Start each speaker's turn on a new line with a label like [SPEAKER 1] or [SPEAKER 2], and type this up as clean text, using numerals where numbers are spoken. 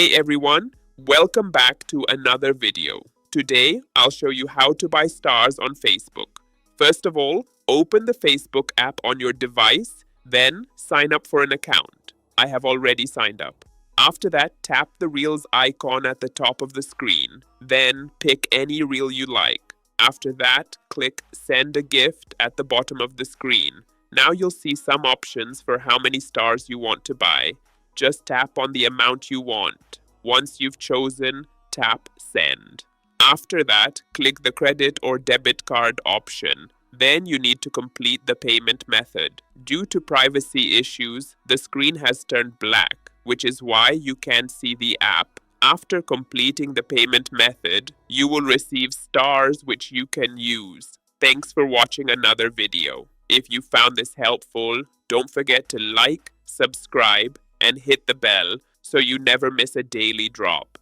[SPEAKER 1] Hey everyone, welcome back to another video. Today, I'll show you how to buy stars on Facebook. First of all, open the Facebook app on your device, then sign up for an account. I have already signed up. After that, tap the Reels icon at the top of the screen. Then pick any reel you like. After that, click Send a Gift at the bottom of the screen. Now you'll see some options for how many stars you want to buy. Just tap on the amount you want. Once you've chosen, tap Send. After that, click the credit or debit card option. Then you need to complete the payment method. Due to privacy issues, the screen has turned black, which is why you can't see the app. After completing the payment method, you will receive stars which you can use. Thanks for watching another video. If you found this helpful, don't forget to like, subscribe, and hit the bell so you never miss a daily drop.